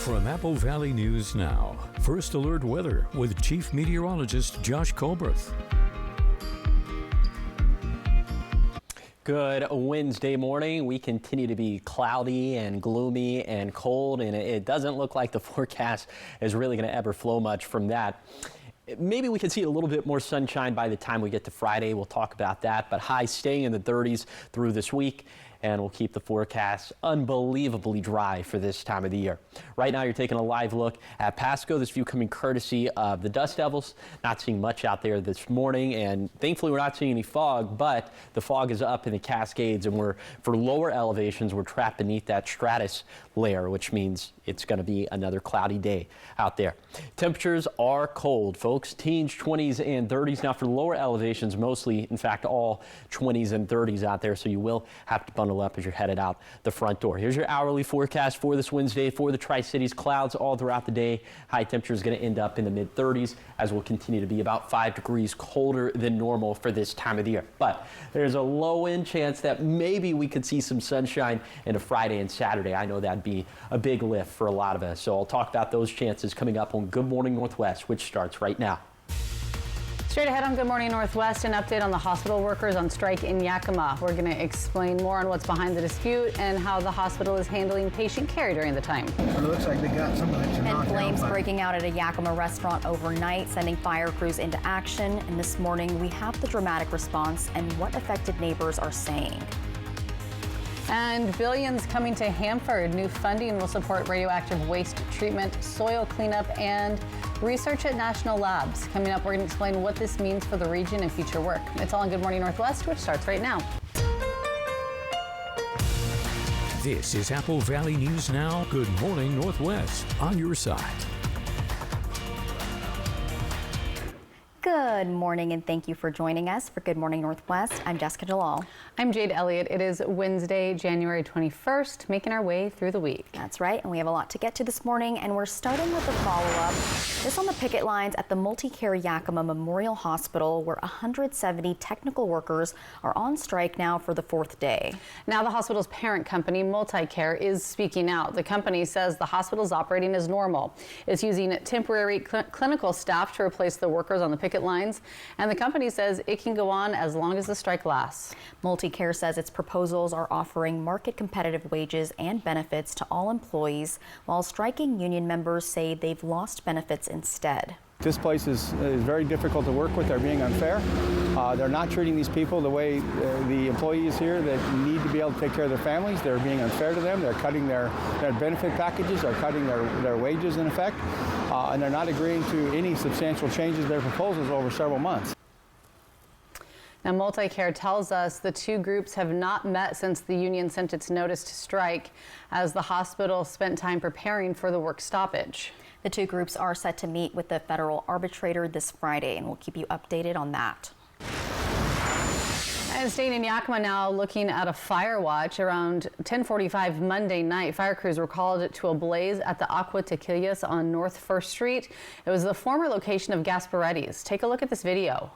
From Apple Valley News Now, First Alert Weather with Chief Meteorologist Josh Colberth. Good Wednesday morning. We continue to be cloudy and gloomy and cold, and it doesn't look like the forecast is really going to ever flow much from that. Maybe we can see a little bit more sunshine by the time we get to Friday. We'll talk about that, but highs staying in the 30s through this week. And we'll keep the forecast unbelievably dry for this time of the year. Right now, you're taking a live look at Pasco. This view coming courtesy of the Dust Devils. Not seeing much out there this morning, and thankfully we're not seeing any fog, but the fog is up in the Cascades, and for lower elevations, we're trapped beneath that stratus layer, which means it's going to be another cloudy day out there. Temperatures are cold, folks. Teens, 20s, and 30s. Now for lower elevations, mostly, in fact, all 20s and 30s out there, so you will have to bundle up as you're headed out the front door. Here's your hourly forecast for this Wednesday for the Tri-Cities. Clouds all throughout the day. High temperature is going to end up in the mid-30s, as will continue to be about 5 degrees colder than normal for this time of the year. But there's a low-end chance that maybe we could see some sunshine into Friday and Saturday. I know that'd be a big lift for a lot of us. So I'll talk about those chances coming up on Good Morning Northwest, which starts right now. Straight ahead on Good Morning Northwest, an update on the hospital workers on strike in Yakima. We're going to explain more on what's behind the dispute and how the hospital is handling patient care during the time. It looks like they got some of it. And flames breaking out at a Yakima restaurant overnight, sending fire crews into action. And this morning, we have the dramatic response and what affected neighbors are saying. And billions coming to Hanford. New funding will support radioactive waste treatment, soil cleanup, and research at national labs. Coming up, we're going to explain what this means for the region and future work. It's all on Good Morning Northwest, which starts right now. This is Apple Valley News Now. Good Morning Northwest, on your side. Good morning, and thank you for joining us for Good Morning Northwest. I'm Jessica Jalal. I'm Jade Elliott. It is Wednesday, January 21st, making our way through the week. That's right, and we have a lot to get to this morning, and we're starting with a follow-up. This on the picket lines at the Multicare Yakima Memorial Hospital, where 170 technical workers are on strike now for the 4th day. Now the hospital's parent company, Multicare, is speaking out. The company says the hospital is operating as normal. It's using temporary clinical staff to replace the workers on the picket lines, and the company says it can go on as long as the strike lasts. Multicare says its proposals are offering market competitive wages and benefits to all employees, while striking union members say they've lost benefits instead. This place is very difficult to work with. They're being unfair. They're not treating these people the way the employees here that need to be able to take care of their families. They're being unfair to them. They're cutting their benefit packages. They're cutting their wages in effect. And they're not agreeing to any substantial changes to their proposals over several months. Now, Multicare tells us the two groups have not met since the union sent its notice to strike, as the hospital spent time preparing for the work stoppage. The two groups are set to meet with the federal arbitrator this Friday, and we'll keep you updated on that. And staying in Yakima now, looking at a fire watch around 10:45 Monday night. Fire crews were called to a blaze at the Aqua Tequillas on North 1st Street. It was the former location of Gasparetti's. Take a look at this video.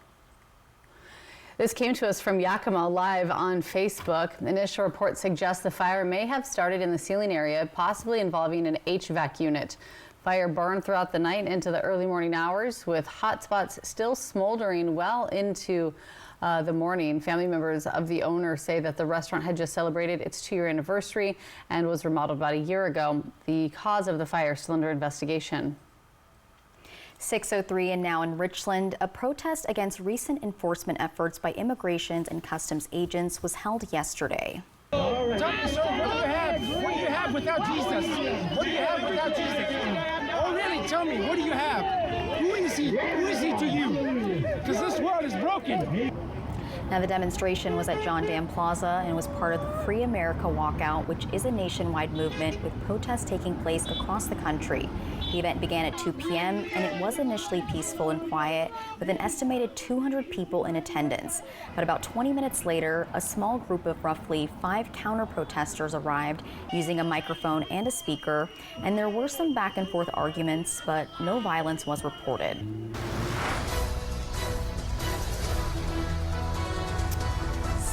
This came to us from Yakima Live on Facebook. Initial reports suggest the fire may have started in the ceiling area, possibly involving an HVAC unit. Fire burned throughout the night into the early morning hours, with hot spots still smoldering well into the morning. Family members of the owner say that the restaurant had just celebrated its 2-year anniversary and was remodeled about a year ago. The cause of the fire is still under investigation. 6:03 and now in Richland, a protest against recent enforcement efforts by immigration and customs agents was held yesterday. Tell me, sir, what do you have? What do you have without Jesus? What do you have without Jesus? Oh, really? Tell me, what do you have? Who is he? Who is he to you? Because this world is broken. Now, the demonstration was at John Dam Plaza and was part of the Free America Walkout, which is a nationwide movement with protests taking place across the country. The event began at 2 p.m. and it was initially peaceful and quiet, with an estimated 200 people in attendance. But about 20 minutes later, a small group of roughly 5 counter-protesters arrived using a microphone and a speaker, and there were some back and forth arguments, but no violence was reported.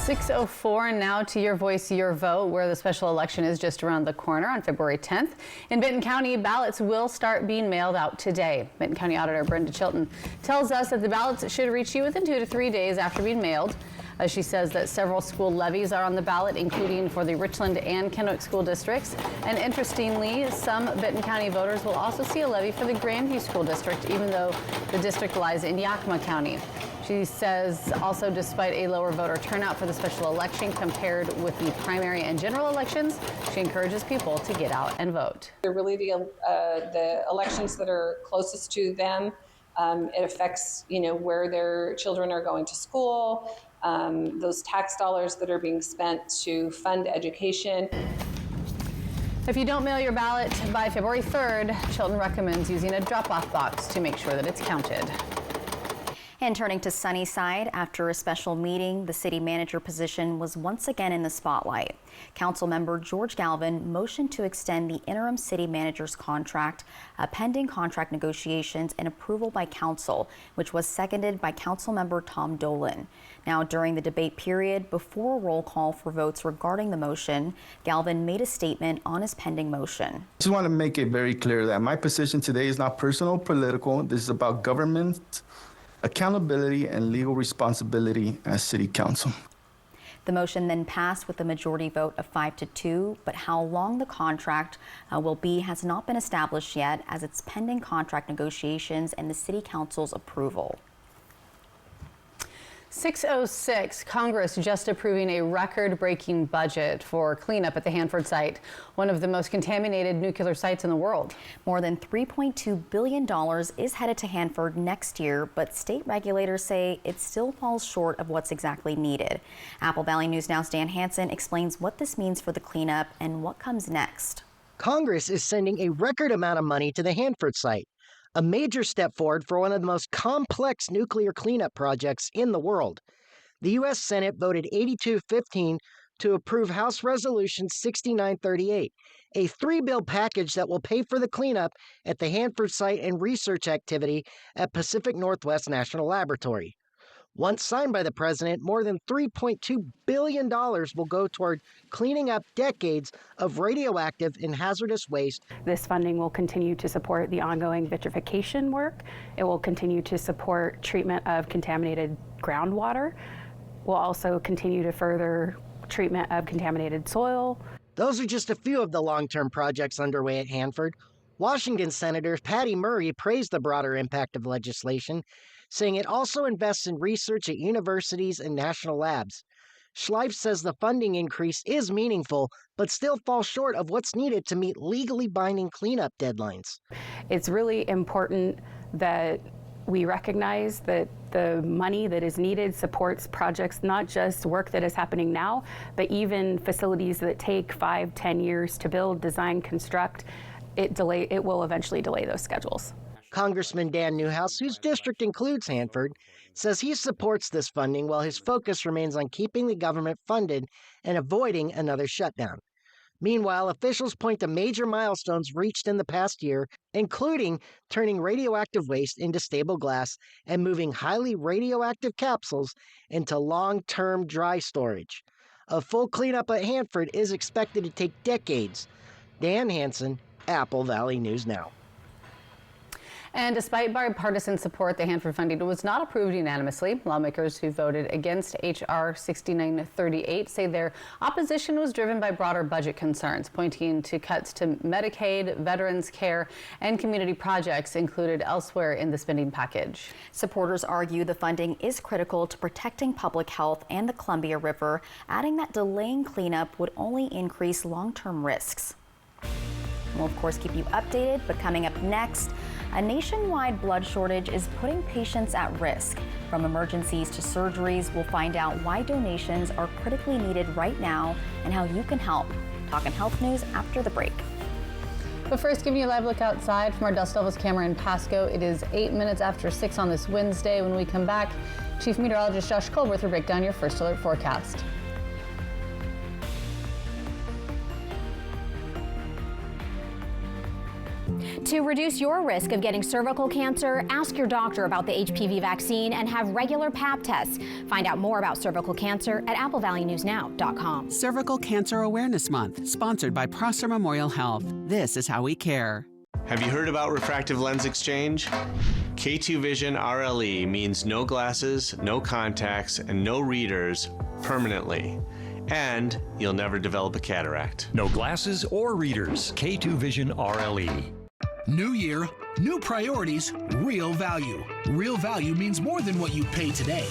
6:04 and now to Your Voice, Your Vote, where the special election is just around the corner on February 10th. In Benton County, ballots will start being mailed out today. Benton County Auditor Brenda Chilton tells us that the ballots should reach you within 2 to 3 days after being mailed. She says that several school levies are on the ballot, including for the Richland and Kennewick school districts. And interestingly, some Benton County voters will also see a levy for the Grandview school district, even though the district lies in Yakima County. She says also, despite a lower voter turnout for the special election compared with the primary and general elections, she encourages people to get out and vote. They're really the elections that are closest to them. It affects, where their children are going to school, those tax dollars that are being spent to fund education. If you don't mail your ballot by February 3rd, Chilton recommends using a drop-off box to make sure that it's counted. And turning to Sunnyside, after a special meeting, the city manager position was once again in the spotlight. Councilmember George Galvin motioned to extend the interim city manager's contract, pending contract negotiations and approval by council, which was seconded by Councilmember Tom Dolan. Now, during the debate period, before a roll call for votes regarding the motion, Galvin made a statement on his pending motion. I just want to make it very clear that my position today is not personal or political. This is about government accountability and legal responsibility as city council. The motion then passed with a majority vote of 5-2, but how long the contract will be has not been established yet, as it's pending contract negotiations and the city council's approval. 6:06, Congress just approving a record-breaking budget for cleanup at the Hanford site, one of the most contaminated nuclear sites in the world. More than $3.2 billion is headed to Hanford next year, but state regulators say it still falls short of what's exactly needed. Apple Valley News Now's Dan Hansen explains what this means for the cleanup and what comes next. Congress is sending a record amount of money to the Hanford site, a major step forward for one of the most complex nuclear cleanup projects in the world. The U.S. Senate voted 82-15 to approve House Resolution 6938, a three-bill package that will pay for the cleanup at the Hanford site and research activity at Pacific Northwest National Laboratory. Once signed by the president, more than $3.2 billion will go toward cleaning up decades of radioactive and hazardous waste. This funding will continue to support the ongoing vitrification work. It will continue to support treatment of contaminated groundwater. We'll also continue to further treatment of contaminated soil. Those are just a few of the long-term projects underway at Hanford. Washington Senator Patty Murray praised the broader impact of legislation, saying it also invests in research at universities and national labs. Schleif says the funding increase is meaningful, but still falls short of what's needed to meet legally binding cleanup deadlines. It's really important that we recognize that the money that is needed supports projects, not just work that is happening now, but even facilities that take 5-10 years to build, design, construct. It will eventually delay those schedules. Congressman Dan Newhouse, whose district includes Hanford, says he supports this funding while his focus remains on keeping the government funded and avoiding another shutdown. Meanwhile, officials point to major milestones reached in the past year, including turning radioactive waste into stable glass and moving highly radioactive capsules into long-term dry storage. A full cleanup at Hanford is expected to take decades. Dan Hansen, Apple Valley News Now. And despite bipartisan support, the Hanford funding was not approved unanimously. Lawmakers who voted against H.R. 6938 say their opposition was driven by broader budget concerns, pointing to cuts to Medicaid, veterans care, and community projects included elsewhere in the spending package. Supporters argue the funding is critical to protecting public health and the Columbia River, adding that delaying cleanup would only increase long-term risks. We'll, of course, keep you updated, but coming up next, a nationwide blood shortage is putting patients at risk. From emergencies to surgeries, we'll find out why donations are critically needed right now and how you can help. Talking health news after the break. But first, giving you a live look outside from our Dust Elvis camera in Pasco. It is 8 minutes after 6 on this Wednesday. When we come back, Chief Meteorologist Josh Colworth will break down your first alert forecast. To reduce your risk of getting cervical cancer, ask your doctor about the HPV vaccine and have regular Pap tests. Find out more about cervical cancer at applevalleynewsnow.com. Cervical Cancer Awareness Month, sponsored by Prosser Memorial Health. This is how we care. Have you heard about refractive lens exchange? K2 Vision RLE means no glasses, no contacts, and no readers permanently. And you'll never develop a cataract. No glasses or readers. K2 Vision RLE. New year, new priorities, real value. Real value means more than what you pay today.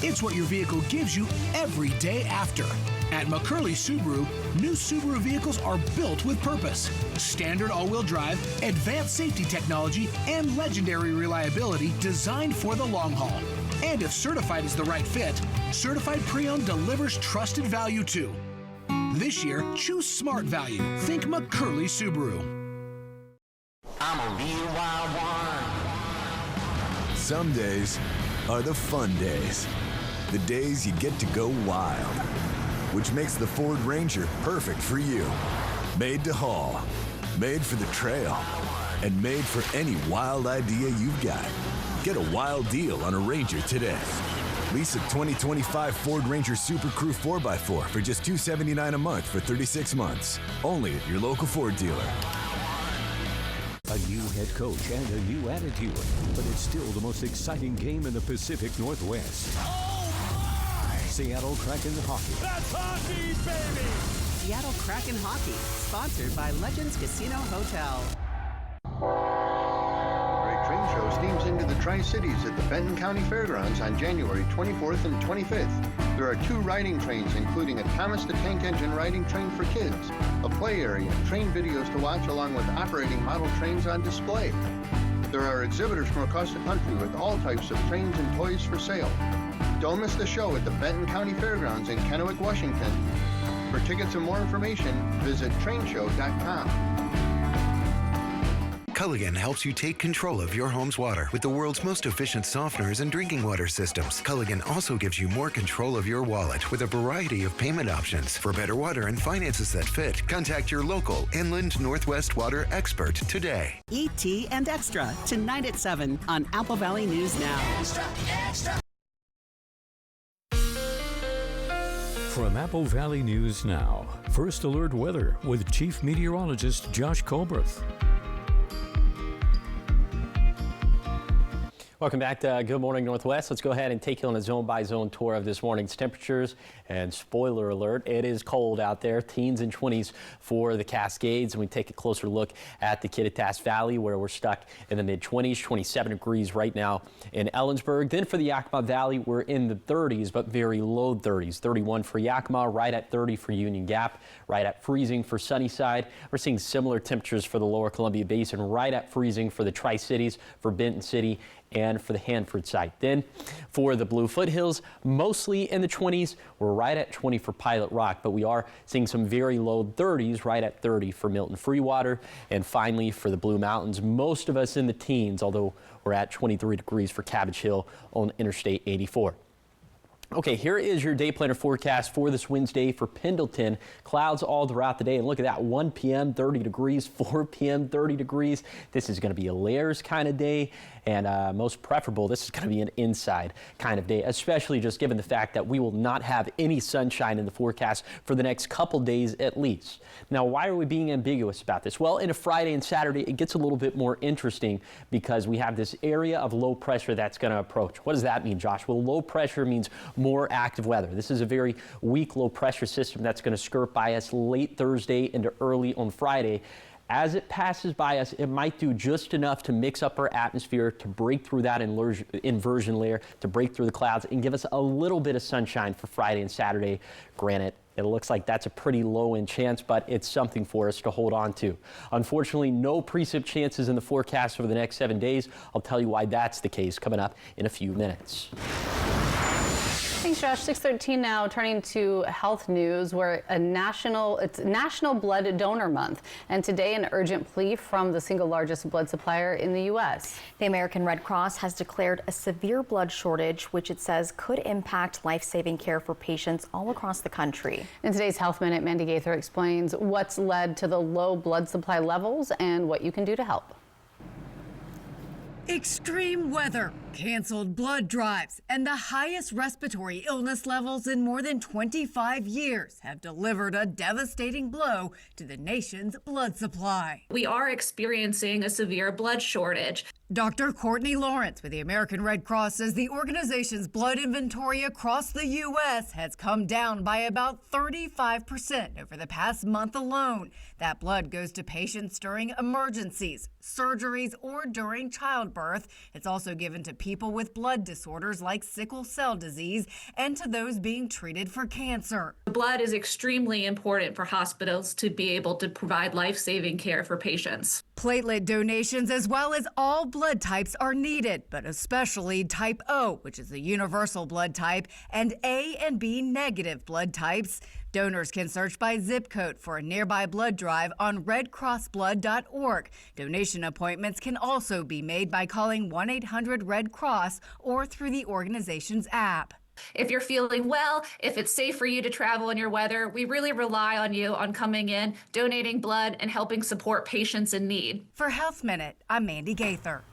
It's what your vehicle gives you every day after. At McCurley Subaru, new Subaru vehicles are built with purpose. Standard all-wheel drive, advanced safety technology, and legendary reliability designed for the long haul. And if certified is the right fit, Certified Pre-Owned delivers trusted value too. This year, choose smart value. Think McCurley Subaru. I'm a real wild one. Some days are the fun days. The days you get to go wild. Which makes the Ford Ranger perfect for you. Made to haul, made for the trail, and made for any wild idea you've got. Get a wild deal on a Ranger today. Lease a 2025 Ford Ranger Super Crew 4x4 for just $279 a month for 36 months. Only at your local Ford dealer. A new head coach and a new attitude, but it's still the most exciting game in the Pacific Northwest. Seattle Kraken Hockey. That's hockey, baby! Seattle Kraken Hockey, sponsored by Legends Casino Hotel. Great Train Show steams into the Tri-Cities at the Benton County Fairgrounds on January 24th and 25th. There are 2 riding trains, including a Thomas the Tank Engine riding train for kids, a play area, train videos to watch along with operating model trains on display. There are exhibitors from across the country with all types of trains and toys for sale. Don't miss the show at the Benton County Fairgrounds in Kennewick, Washington. For tickets and more information, visit trainshow.com. Culligan helps you take control of your home's water with the world's most efficient softeners and drinking water systems. Culligan also gives you more control of your wallet with a variety of payment options. For better water and finances that fit, contact your local Inland Northwest Water expert today. ET and Extra, tonight at 7 on Apple Valley News Now. Extra, extra. From Apple Valley News Now, First Alert Weather with Chief Meteorologist Josh Colbreth. Welcome back to Good Morning Northwest. Let's go ahead and take you on a zone-by-zone tour of this morning's temperatures. And spoiler alert, it is cold out there, teens and 20s for the Cascades. And we take a closer look at the Kittitas Valley, where we're stuck in the mid-20s, 27 degrees right now in Ellensburg. Then for the Yakima Valley, we're in the 30s, but very low 30s. 31 for Yakima, right at 30 for Union Gap, right at freezing for Sunnyside. We're seeing similar temperatures for the Lower Columbia Basin, right at freezing for the Tri-Cities, for Benton City, and for the Hanford site. Then for the Blue Foothills, mostly in the 20s. We're right at 20 for Pilot Rock, but we are seeing some very low 30s, right at 30 for Milton Freewater. And finally, for the Blue Mountains, most of us in the teens, although we're at 23 degrees for Cabbage Hill on Interstate 84. Okay, here is your day planner forecast for this Wednesday for Pendleton. Clouds all throughout the day, and look at that, 1 p.m. 30 degrees, 4 p.m. 30 degrees. This is going to be a layers kind of day, and most preferable, this is going to be an inside kind of day, especially just given the fact that we will not have any sunshine in the forecast for the next couple days at least. Now, why are we being ambiguous about this? Well, in a Friday and Saturday, it gets a little bit more interesting because we have this area of low pressure that's going to approach. What does that mean, Josh? Well, low pressure means more active weather. This is a very weak low pressure system that's going to skirt by us late Thursday into early on Friday. As it passes by us, it might do just enough to mix up our atmosphere, to break through that inversion layer, to break through the clouds and give us a little bit of sunshine for Friday and Saturday. Granted, it looks like that's a pretty low-end chance, but it's something for us to hold on to. Unfortunately, no precip chances in the forecast over the next 7 days. I'll tell you why that's the case coming up in a few minutes. Thanks, Josh. 6:13 now, turning to health news, where it's National Blood Donor Month, and today an urgent plea from the single largest blood supplier in the U.S. The American Red Cross has declared a severe blood shortage, which it says could impact life-saving care for patients all across the country. In today's Health Minute, Mandy Gaither explains what's led to the low blood supply levels and what you can do to help. Extreme weather, canceled blood drives, and the highest respiratory illness levels in more than 25 years have delivered a devastating blow to the nation's blood supply. We are experiencing a severe blood shortage. Dr. Courtney Lawrence with the American Red Cross says the organization's blood inventory across the U.S. has come down by about 35% over the past month alone. That blood goes to patients during emergencies, surgeries, or during childbirth. It's also given to people with blood disorders like sickle cell disease and to those being treated for cancer. Blood is extremely important for hospitals to be able to provide life-saving care for patients. Platelet donations as well as all blood types are needed, but especially type O, which is a universal blood type, and A and B negative blood types. Donors can search by zip code for a nearby blood drive on redcrossblood.org. Donation appointments can also be made by calling 1-800-RED-CROSS or through the organization's app. If you're feeling well, if it's safe for you to travel in your weather, we really rely on you on coming in, donating blood, and helping support patients in need. For Health Minute, I'm Mandy Gaither.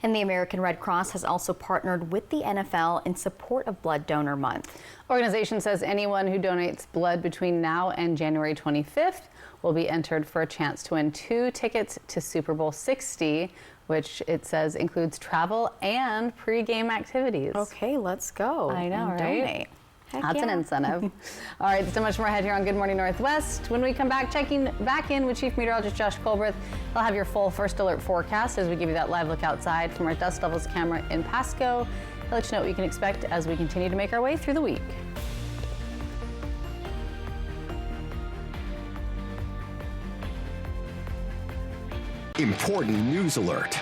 And the American Red Cross has also partnered with the NFL in support of Blood Donor Month. Organization says anyone who donates blood between now and January 25th will be entered for a chance to win 2 tickets to Super Bowl 60, which it says includes travel and pre-game activities. Okay, let's go. I know, right? Donate. That's an incentive. All right, so much more ahead here on Good Morning Northwest. When we come back, checking back in with Chief Meteorologist Josh Colbreth, he'll have your full first alert forecast as we give you that live look outside from our dust levels camera in Pasco. He'll let you know what you can expect as we continue to make our way through the week. Important news alert.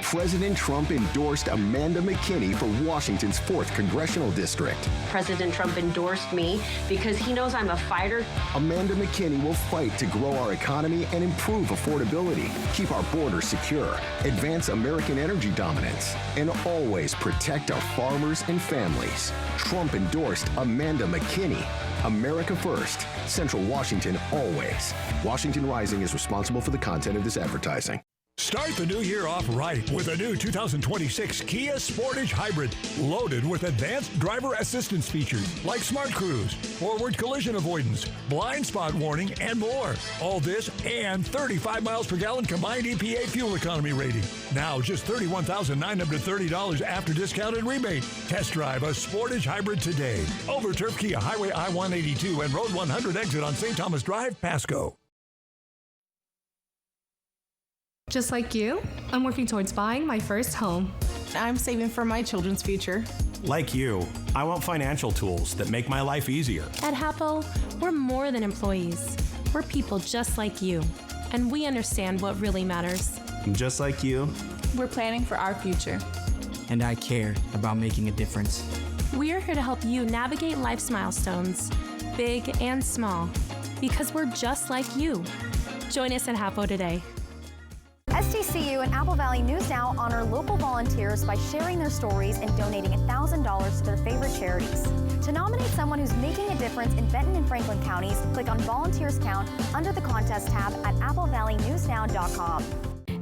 President Trump endorsed Amanda McKinney for Washington's 4th Congressional District. President Trump endorsed me because he knows I'm a fighter. Amanda McKinney will fight to grow our economy and improve affordability, keep our borders secure, advance American energy dominance, and always protect our farmers and families. Trump endorsed Amanda McKinney. America first. Central Washington always. Washington Rising is responsible for the content of this advertising. Start the new year off right with a new 2026 Kia Sportage Hybrid, loaded with advanced driver assistance features like Smart Cruise, forward collision avoidance, blind spot warning, and more. All this and 35 miles per gallon combined EPA fuel economy rating. Now just $31,930 after discount and rebate. Test drive a Sportage Hybrid today. Over Turf Kia Highway I-182 and Road 100 exit on St. Thomas Drive, Pasco. Just like you, I'm working towards buying my first home. I'm saving for my children's future. Like you, I want financial tools that make my life easier. At Hapo, we're more than employees. We're people just like you, and we understand what really matters. Just like you, we're planning for our future. And I care about making a difference. We're here to help you navigate life's milestones, big and small, because we're just like you. Join us at Hapo today. SDCU and Apple Valley News Now honor local volunteers by sharing their stories and donating $1,000 to their favorite charities. To nominate someone who's making a difference in Benton and Franklin counties, click on Volunteers Count under the Contest tab at applevalleynewsnow.com.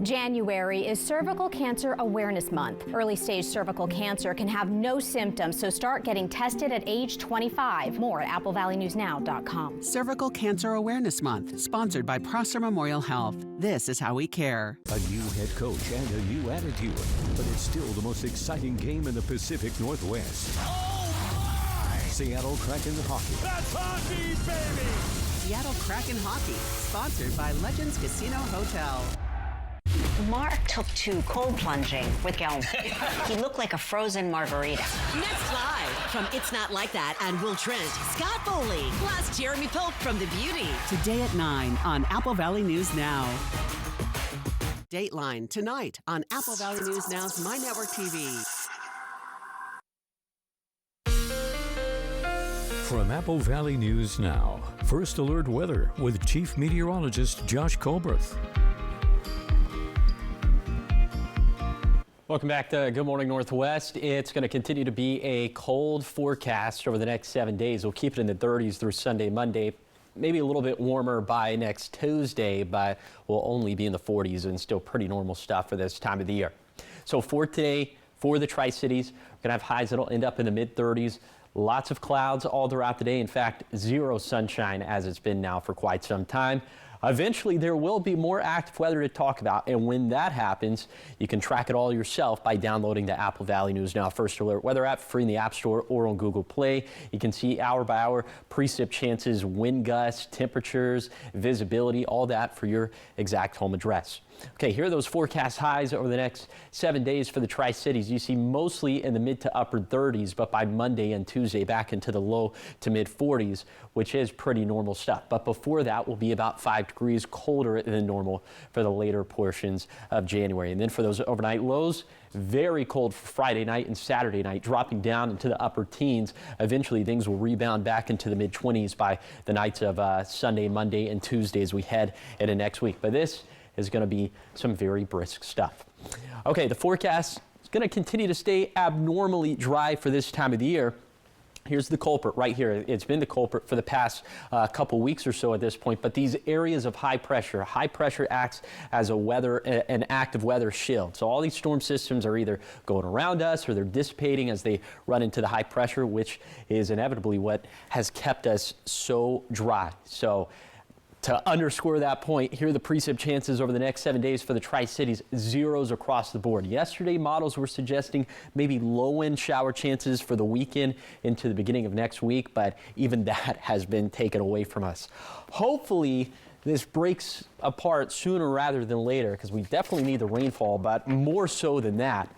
January is Cervical Cancer Awareness Month. Early stage cervical cancer can have no symptoms, so start getting tested at age 25. More at applevalleynewsnow.com. Cervical Cancer Awareness Month, sponsored by Prosser Memorial Health. This is how we care. A new head coach and a new attitude, but it's still the most exciting game in the Pacific Northwest. Oh my! Seattle Kraken hockey. That's hockey, baby! Seattle Kraken hockey, sponsored by Legends Casino Hotel. Mark took to cold plunging with Gelm. He looked like a frozen margarita. Next live from It's Not Like That and Will Trent, Scott Foley, plus Jeremy Pope from The Beauty. Today at 9 on Apple Valley News Now. Dateline tonight on Apple Valley News Now's My Network TV. From Apple Valley News Now, First Alert Weather with Chief Meteorologist Josh Colbreth. Welcome back to Good Morning Northwest. It's going to continue to be a cold forecast over the next 7 days. We'll keep it in the 30s through Sunday, Monday. Maybe a little bit warmer by next Tuesday, but we'll only be in the 40s and still pretty normal stuff for this time of the year. So for today, for the Tri-Cities, we're going to have highs that'll end up in the mid-30s. Lots of clouds all throughout the day. In fact, zero sunshine as it's been now for quite some time. Eventually, there will be more active weather to talk about, and when that happens, you can track it all yourself by downloading the Apple Valley News Now First Alert Weather app free in the App Store or on Google Play. You can see hour-by-hour precip chances, wind gusts, temperatures, visibility, all that for your exact home address. Okay, here are those forecast highs over the next 7 days for the Tri-Cities. You see mostly in the mid to upper 30s, but by Monday and Tuesday back into the low to mid 40s, which is pretty normal stuff. But before that will be about 5 degrees colder than normal for the later portions of January. And then for those overnight lows, very cold for Friday night and Saturday night, dropping down into the upper teens. Eventually, things will rebound back into the mid-20s by the nights of Sunday, Monday, and Tuesday as we head into next week. But this is going to be some very brisk stuff. Okay, the forecast is going to continue to stay abnormally dry for this time of the year. Here's the culprit right here. It's been the culprit for the past couple weeks or so at this point, but these areas of high pressure acts as an active weather shield. So all these storm systems are either going around us or they're dissipating as they run into the high pressure, which is inevitably what has kept us so dry. So to underscore that point, here are the precip chances over the next 7 days for the Tri-Cities, zeros across the board. Yesterday, models were suggesting maybe low-end shower chances for the weekend into the beginning of next week, but even that has been taken away from us. Hopefully, this breaks apart sooner rather than later, because we definitely need the rainfall, but more so than that,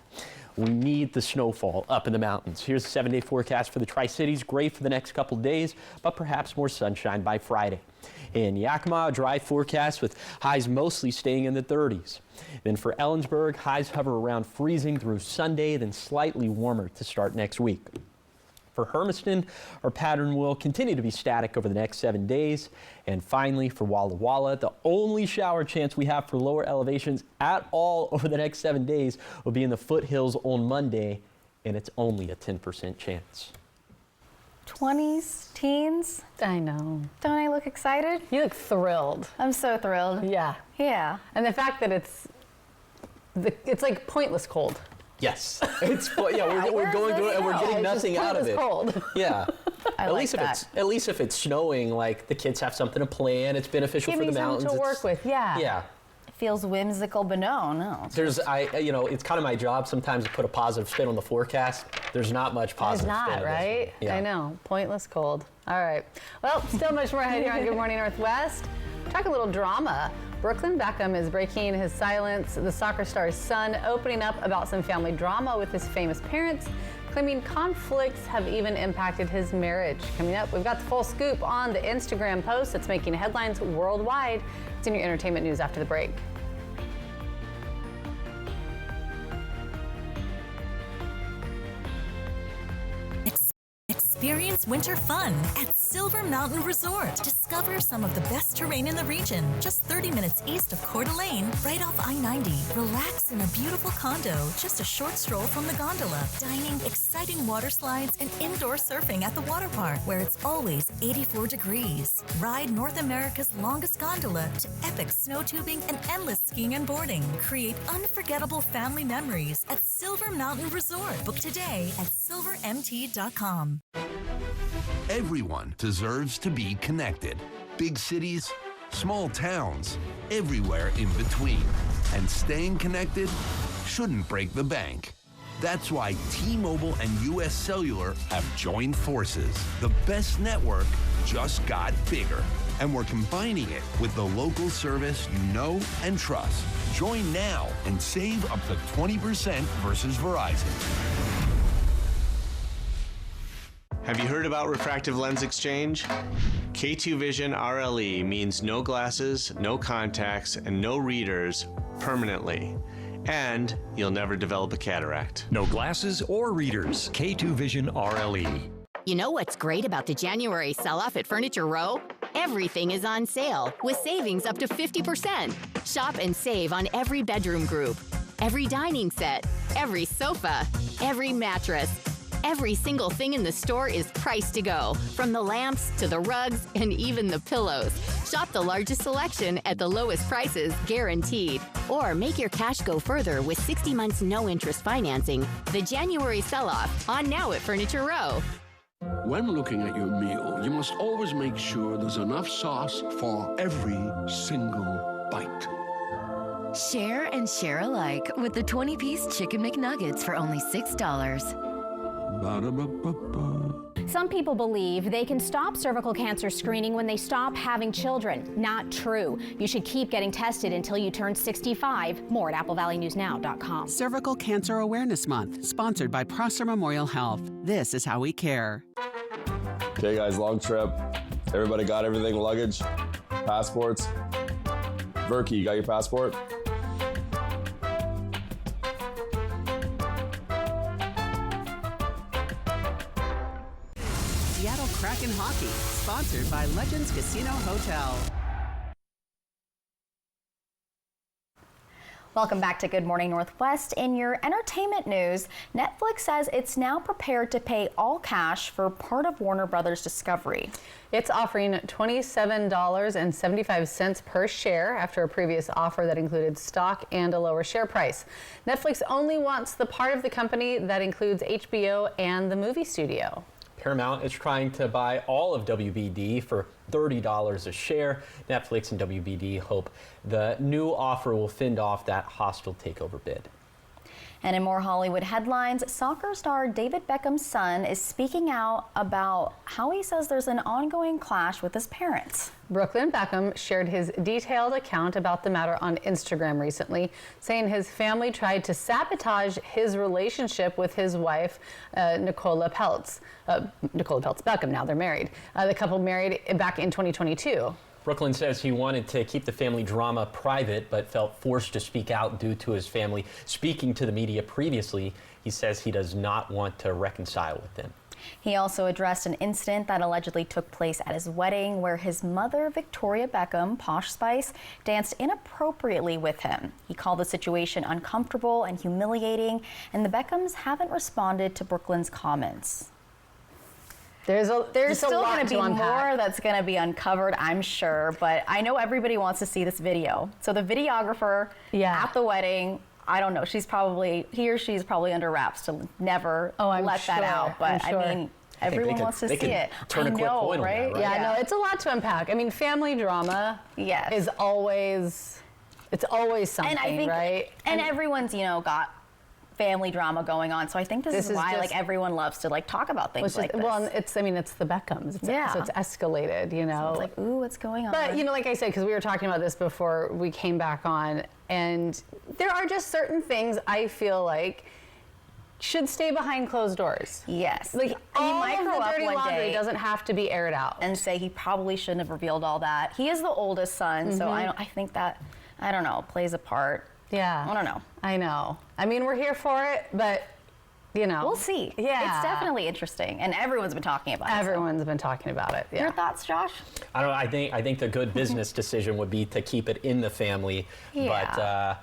we need the snowfall up in the mountains. Here's the 7-day forecast for the Tri-Cities. Great for the next couple days, but perhaps more sunshine by Friday. In Yakima, a dry forecast with highs mostly staying in the 30s. Then for Ellensburg, highs hover around freezing through Sunday, then slightly warmer to start next week. For Hermiston, our pattern will continue to be static over the next 7 days. And finally, for Walla Walla, the only shower chance we have for lower elevations at all over the next 7 days will be in the foothills on Monday, and it's only a 10% chance. 20s, teens. I know. Don't I look excited? You look thrilled. I'm so thrilled. Yeah. Yeah. And the fact that it's like pointless cold. Yes. We're going through it and we're getting nothing out of it. Cold. Yeah. At least if it's snowing, like the kids have something to plan. It's beneficial for the mountains. Something to work with. Yeah. Yeah. Feels whimsical, but no. It's kind of my job sometimes to put a positive spin on the forecast. There's not much positive spin. There's not, right? Yeah. I know. Pointless cold. All right. Well, still much more ahead here on Good Morning Northwest. Talk a little drama. Brooklyn Beckham is breaking his silence. The soccer star's son opening up about some family drama with his famous parents, claiming conflicts have even impacted his marriage. Coming up, we've got the full scoop on the Instagram post that's making headlines worldwide. It's in your entertainment news after the break. Experience winter fun at Silver Mountain Resort. Discover some of the best terrain in the region. Just 30 minutes east of Coeur d'Alene, right off I-90. Relax in a beautiful condo, just a short stroll from the gondola. Dining, exciting water slides, and indoor surfing at the water park, where it's always 84 degrees. Ride North America's longest gondola to epic snow tubing and endless skiing and boarding. Create unforgettable family memories at Silver Mountain Resort. Book today at silvermt.com. Everyone deserves to be connected. Big cities, small towns, everywhere in between. And staying connected shouldn't break the bank. That's why T-Mobile and US Cellular have joined forces. The best network just got bigger. And we're combining it with the local service you know and trust. Join now and save up to 20% versus Verizon. Have you heard about refractive lens exchange? K2 Vision RLE means no glasses, no contacts, and no readers permanently. And you'll never develop a cataract. No glasses or readers. K2 Vision RLE. You know what's great about the January sell-off at Furniture Row? Everything is on sale with savings up to 50%. Shop and save on every bedroom group, every dining set, every sofa, every mattress. Every single thing in the store is priced to go, from the lamps to the rugs and even the pillows. Shop the largest selection at the lowest prices, guaranteed. Or make your cash go further with 60 months no-interest financing. The January sell-off, on now at Furniture Row. When looking at your meal, you must always make sure there's enough sauce for every single bite. Share and share alike with the 20-piece Chicken McNuggets for only $6. Ba-da-ba-ba-ba. Some people believe they can stop cervical cancer screening when they stop having children. Not true. You should keep getting tested until you turn 65. More at AppleValleyNewsNow.com. Cervical Cancer Awareness Month, sponsored by Prosser Memorial Health. This is how we care. Okay, guys, long trip. Everybody got everything? Luggage, passports. Verky, you got your passport? Seattle Kraken Hockey, sponsored by Legends Casino Hotel. Welcome back to Good Morning Northwest. In your entertainment news, Netflix says it's now prepared to pay all cash for part of Warner Brothers Discovery. It's offering $27.75 per share after a previous offer that included stock and a lower share price. Netflix only wants the part of the company that includes HBO and the movie studio. Paramount is trying to buy all of WBD for $30 a share. Netflix and WBD hope the new offer will fend off that hostile takeover bid. And in more Hollywood headlines, soccer star David Beckham's son is speaking out about how he says there's an ongoing clash with his parents. Brooklyn Beckham shared his detailed account about the matter on Instagram recently, saying his family tried to sabotage his relationship with his wife, Nicola Peltz. Nicola Peltz Beckham, now they're married. The couple married back in 2022. Brooklyn says he wanted to keep the family drama private, but felt forced to speak out due to his family speaking to the media previously. He says he does not want to reconcile with them. He also addressed an incident that allegedly took place at his wedding where his mother, Victoria Beckham, Posh Spice, danced inappropriately with him. He called the situation uncomfortable and humiliating, and the Beckhams haven't responded to Brooklyn's comments. There's still going to be more that's going to be uncovered, I'm sure, but I know everybody wants to see this video. So the videographer at the wedding, I don't know, he or she's probably under wraps to never let that out, but I mean, everyone wants to see it. Turn a quick point on right? that, right? Yeah, no, it's a lot to unpack. I mean, family drama is always something, and I think, right? And everyone's, got family drama going on, so I think this is why like everyone loves to like talk about things like this. Well, it's the Beckhams, so it's escalated, So it's like, ooh, what's going on? But like I said, because we were talking about this before we came back on, and there are just certain things I feel like should stay behind closed doors. Yes, like all might of grow the up dirty one laundry day doesn't have to be aired out. And say he probably shouldn't have revealed all that. He is the oldest son, so I think that plays a part. Yeah. I don't know. I know. I mean, we're here for it, but, we'll see. Yeah. It's definitely interesting, and everyone's been talking about it. Everyone's been talking about it. Yeah. Your thoughts, Josh? I don't know. I think the good business decision would be to keep it in the family, but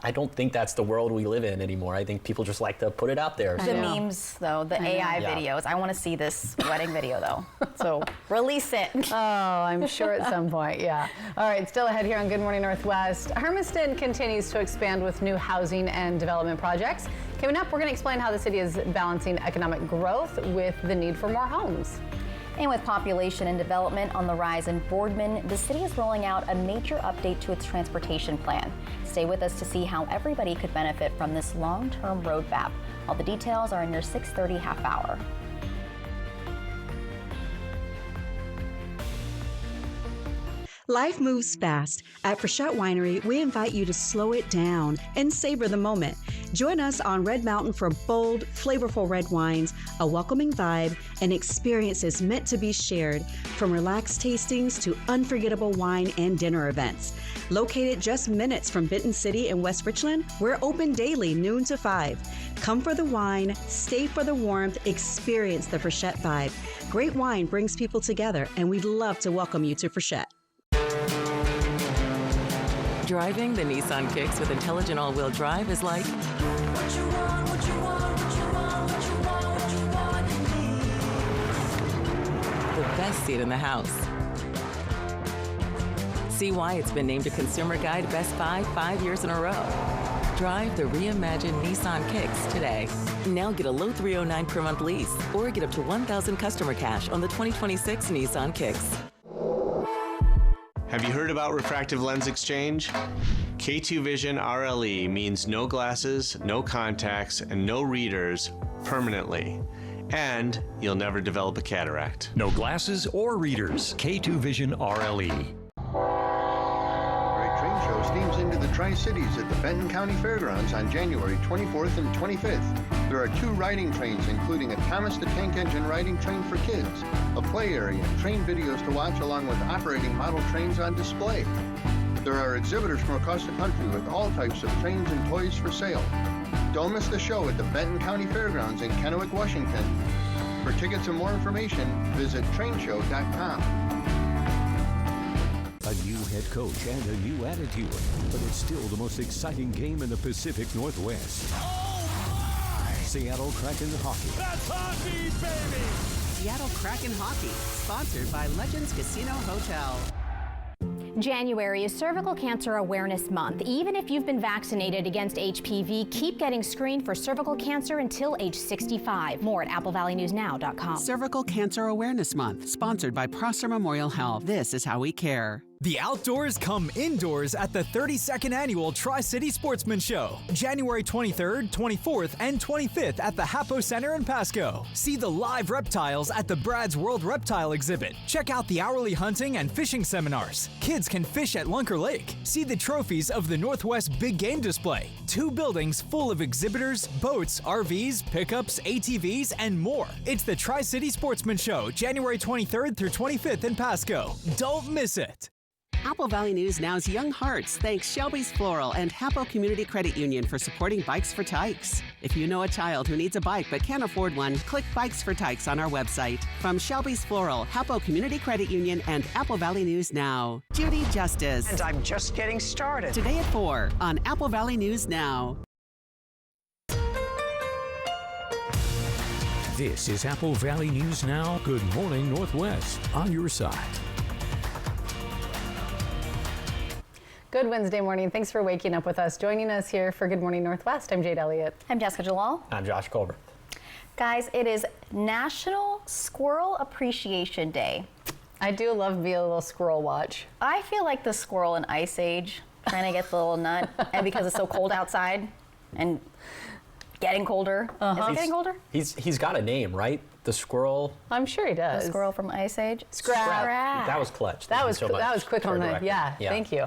I don't think that's the world we live in anymore. I think people just like to put it out there. The memes, though, the AI videos. I want to see this wedding video, though. So release it. Oh, I'm sure at some point, yeah. All right, still ahead here on Good Morning Northwest. Hermiston continues to expand with new housing and development projects. Coming up, we're going to explain how the city is balancing economic growth with the need for more homes. And with population and development on the rise in Boardman, the city is rolling out a major update to its transportation plan. Stay with us to see how everybody could benefit from this long-term roadmap. All the details are in your 6:30 half hour. Life moves fast. At Frechette Winery, we invite you to slow it down and savor the moment. Join us on Red Mountain for bold, flavorful red wines, a welcoming vibe, and experiences meant to be shared, from relaxed tastings to unforgettable wine and dinner events. Located just minutes from Benton City and West Richland, we're open daily noon to 5. Come for the wine, stay for the warmth, experience the Frechette vibe. Great wine brings people together, and we'd love to welcome you to Frechette. Driving the Nissan Kicks with intelligent all-wheel drive is like the best seat in the house. See why it's been named a Consumer Guide Best Buy 5 years in a row. Drive the reimagined Nissan Kicks today. Now get a low $309 per month lease or get up to $1,000 customer cash on the 2026 Nissan Kicks. Have you heard about refractive lens exchange? K2 Vision RLE means no glasses, no contacts, and no readers permanently. And you'll never develop a cataract. No glasses or readers. K2 Vision RLE. Train show steams into the Tri-Cities at the Benton County Fairgrounds on January 24th and 25th. There are 2 riding trains, including a Thomas the Tank Engine riding train for kids, a play area, and train videos to watch along with operating model trains on display. There are exhibitors from across the country with all types of trains and toys for sale. Don't miss the show at the Benton County Fairgrounds in Kennewick, Washington. For tickets and more information, visit trainshow.com. A new head coach and a new attitude, but it's still the most exciting game in the Pacific Northwest. Oh my! Seattle Kraken Hockey. That's hockey, baby! Seattle Kraken Hockey, sponsored by Legends Casino Hotel. January is Cervical Cancer Awareness Month. Even if you've been vaccinated against HPV, keep getting screened for cervical cancer until age 65. More at AppleValleyNewsNow.com. Cervical Cancer Awareness Month, sponsored by Prosser Memorial Health. This is how we care. The outdoors come indoors at the 32nd Annual Tri-City Sportsman Show, January 23rd, 24th, and 25th at the Hapo Center in Pasco. See the live reptiles at the Brad's World Reptile Exhibit. Check out the hourly hunting and fishing seminars. Kids can fish at Lunker Lake. See the trophies of the Northwest Big Game Display. 2 buildings full of exhibitors, boats, RVs, pickups, ATVs, and more. It's the Tri-City Sportsman Show, January 23rd through 25th in Pasco. Don't miss it. Apple Valley News Now's Young Hearts thanks Shelby's Floral and Hapo Community Credit Union for supporting Bikes for Tykes. If you know a child who needs a bike but can't afford one, click Bikes for Tykes on our website. From Shelby's Floral, Hapo Community Credit Union, and Apple Valley News Now, Judy Justice. And I'm just getting started. Today at 4 on Apple Valley News Now. This is Apple Valley News Now. Good morning, Northwest. On your side. Good Wednesday morning. Thanks for waking up with us. Joining us here for Good Morning Northwest, I'm Jade Elliott. I'm Jessica Jalal. I'm Josh Colbert. Guys, it is National Squirrel Appreciation Day. I do love being a little squirrel watch. I feel like the squirrel in Ice Age, trying to get the little nut, and because it's so cold outside and getting colder. Is it getting colder? He's got a name, right? The squirrel. I'm sure he does. The squirrel from Ice Age. Scrap. That was clutch. That was quick on the. Yeah. Thank you.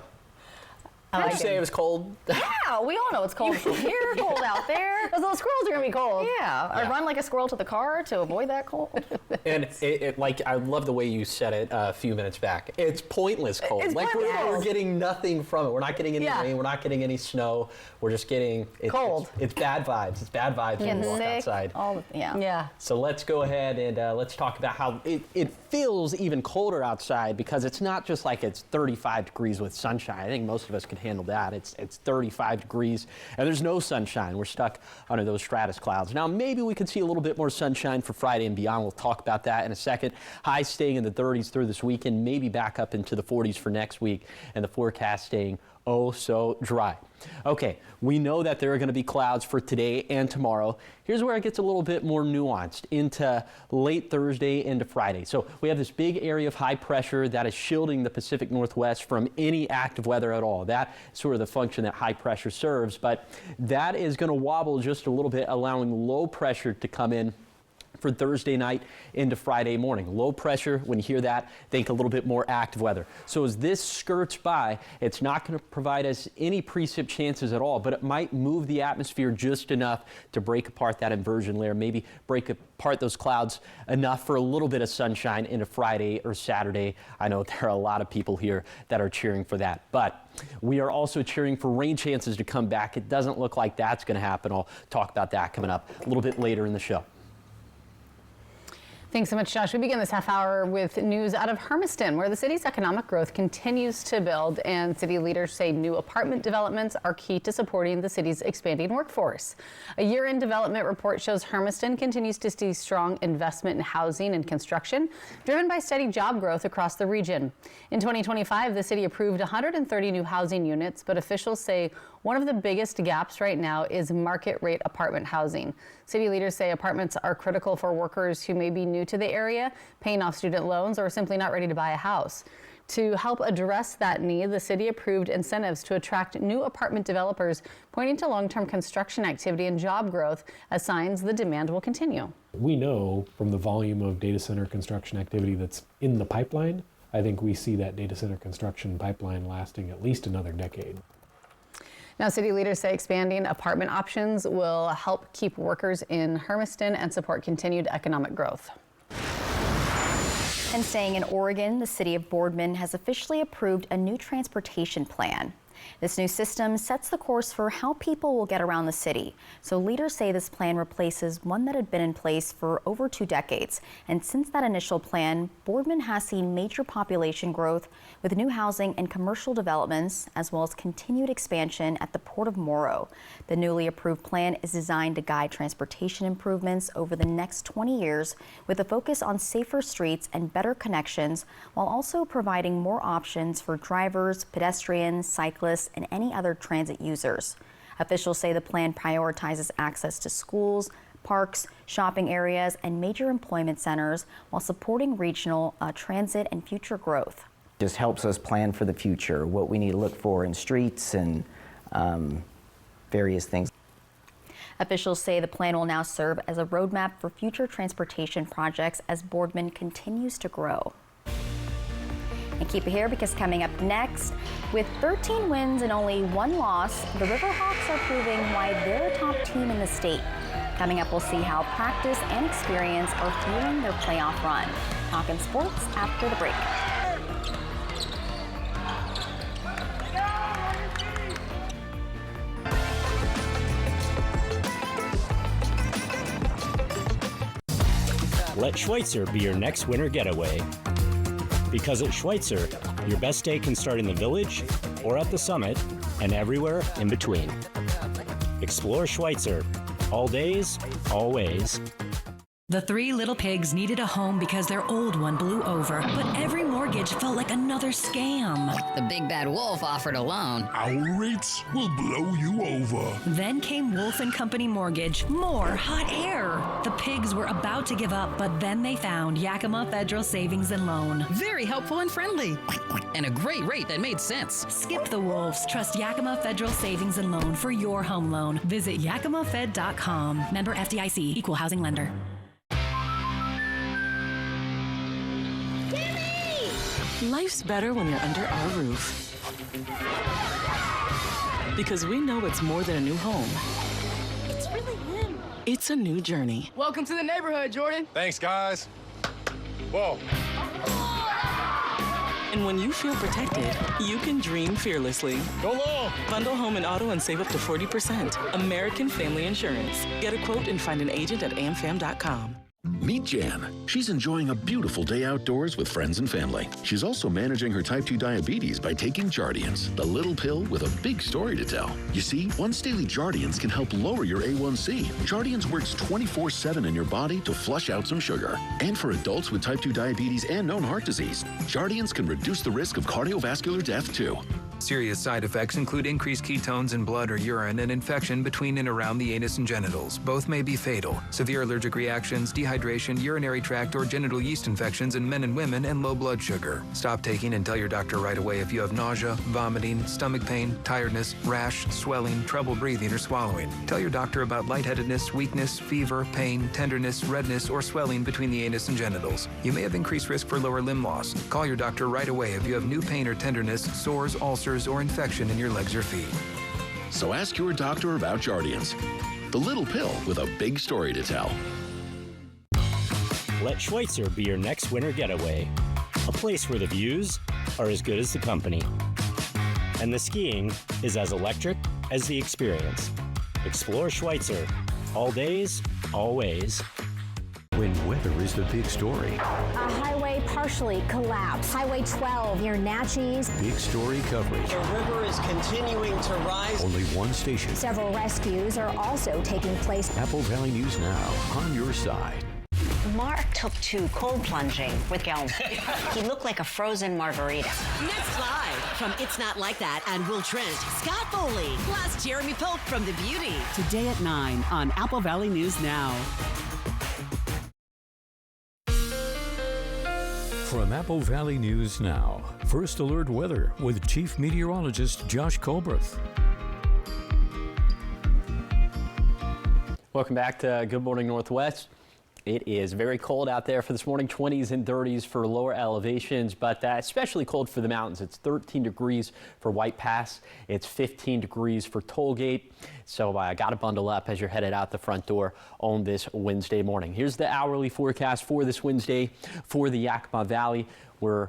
Did you say it was cold? Yeah, we all know it's cold here, cold out there. Those little squirrels are gonna be cold. Yeah, I run like a squirrel to the car to avoid that cold. And like, I love the way you said it a few minutes back. It's pointless cold. It's like pointless. we're getting nothing from it. We're not getting any rain. We're not getting any snow. We're just getting cold. It's bad vibes. It's bad vibes when we walk outside. Yeah. So let's go ahead and let's talk about how it feels even colder outside, because it's not just like it's 35 degrees with sunshine. I think most of us can handle that. It's 35 degrees and there's no sunshine. We're stuck under those stratus clouds. Now maybe we could see a little bit more sunshine for Friday and beyond. We'll talk about that in a second. Highs staying in the 30s through this weekend, maybe back up into the 40s for next week, and the forecast staying oh so dry. Okay, we know that there are going to be clouds for today and tomorrow. Here's where it gets a little bit more nuanced into late Thursday into Friday. So we have this big area of high pressure that is shielding the Pacific Northwest from any active weather at all. That's sort of the function that high pressure serves, but that is going to wobble just a little bit, allowing low pressure to come in for Thursday night into Friday morning. Low pressure, when you hear that, think a little bit more active weather. So as this skirts by, it's not going to provide us any precip chances at all, but it might move the atmosphere just enough to break apart that inversion layer, maybe break apart those clouds enough for a little bit of sunshine into Friday or Saturday. I know there are a lot of people here that are cheering for that, but we are also cheering for rain chances to come back. It doesn't look like that's going to happen. I'll talk about that coming up a little bit later in the show. Thanks so much, Josh. We begin this half hour with news out of Hermiston, where the city's economic growth continues to build, and city leaders say new apartment developments are key to supporting the city's expanding workforce. A year-end development report shows Hermiston continues to see strong investment in housing and construction, driven by steady job growth across the region. In 2025, the city approved 130 new housing units, but officials say one of the biggest gaps right now is market rate apartment housing. City leaders say apartments are critical for workers who may be new to the area, paying off student loans, or simply not ready to buy a house. To help address that need, the city approved incentives to attract new apartment developers, pointing to long-term construction activity and job growth as signs the demand will continue. We know from the volume of data center construction activity that's in the pipeline, I think we see that data center construction pipeline lasting at least another decade. Now, city leaders say expanding apartment options will help keep workers in Hermiston and support continued economic growth. And staying in Oregon, the city of Boardman has officially approved a new transportation plan. This new system sets the course for how people will get around the city. So leaders say this plan replaces one that had been in place for over 2 decades. And since that initial plan, Boardman has seen major population growth with new housing and commercial developments, as well as continued expansion at the Port of Morrow. The newly approved plan is designed to guide transportation improvements over the next 20 years with a focus on safer streets and better connections, while also providing more options for drivers, pedestrians, cyclists, and any other transit users. Officials say the plan prioritizes access to schools, parks, shopping areas, and major employment centers while supporting regional transit and future growth. Just helps us plan for the future, what we need to look for in streets and various things. Officials say the plan will now serve as a roadmap for future transportation projects as Boardman continues to grow. And keep it here, because coming up next, with 13 wins and only 1 loss, the Riverhawks are proving why they're a top team in the state. Coming up, we'll see how practice and experience are fueling their playoff run. Talking sports after the break. Let Schweitzer be your next winter getaway. Because at Schweitzer, your best day can start in the village or at the summit and everywhere in between. Explore Schweitzer. All days, always. The 3 little pigs needed a home because their old one blew over, but every mortgage felt like another scam. The big bad wolf offered a loan. Our rates will blow you over. Then came Wolf & Company Mortgage. More hot air. The pigs were about to give up, but then they found Yakima Federal Savings and Loan. Very helpful and friendly. And a great rate that made sense. Skip the wolves. Trust Yakima Federal Savings and Loan for your home loan. Visit yakimafed.com. Member FDIC. Equal housing lender. Life's better when you're under our roof. Because we know it's more than a new home. It's really him. It's a new journey. Welcome to the neighborhood, Jordan. Thanks, guys. Whoa. And when you feel protected, you can dream fearlessly. Go long. Bundle home and auto and save up to 40%. American Family Insurance. Get a quote and find an agent at amfam.com. Meet Jan. She's enjoying a beautiful day outdoors with friends and family. She's also managing her type 2 diabetes by taking Jardiance, the little pill with a big story to tell. You see, once daily Jardiance can help lower your A1C. Jardiance works 24/7 in your body to flush out some sugar. And for adults with type 2 diabetes and known heart disease, Jardiance can reduce the risk of cardiovascular death too. Serious side effects include increased ketones in blood or urine and infection between and around the anus and genitals. Both may be fatal. Severe allergic reactions, dehydration, urinary tract or genital yeast infections in men and women, and low blood sugar. Stop taking and tell your doctor right away if you have nausea, vomiting, stomach pain, tiredness, rash, swelling, trouble breathing or swallowing. Tell your doctor about lightheadedness, weakness, fever, pain, tenderness, redness, or swelling between the anus and genitals. You may have increased risk for lower limb loss. Call your doctor right away if you have new pain or tenderness, sores, ulcers, or infection in your legs or feet. So ask your doctor about Jardiance, the little pill with a big story to tell. Let Schweitzer be your next winter getaway. A place where the views are as good as the company. And the skiing is as electric as the experience. Explore Schweitzer. All days, always. When weather is the big story. A highway partially collapsed. Highway 12 near Natchez. Big story coverage. The river is continuing to rise. Only one station. Several rescues are also taking place. Apple Valley News Now, on your side. Mark took to cold plunging with Gelman. He looked like a frozen margarita. Next live from It's Not Like That and Will Trent, Scott Foley, plus Jeremy Pope from The Beauty. Today at 9 on Apple Valley News Now. From Apple Valley News Now, First Alert Weather with Chief Meteorologist Josh Colbreth. Welcome back to Good Morning Northwest. It is very cold out there for this morning, 20s and 30s for lower elevations, but especially cold for the mountains. It's 13 degrees for White Pass. It's 15 degrees for Tollgate. So I got to bundle up as you're headed out the front door on this Wednesday morning. Here's the hourly forecast for this Wednesday for the Yakima Valley. We're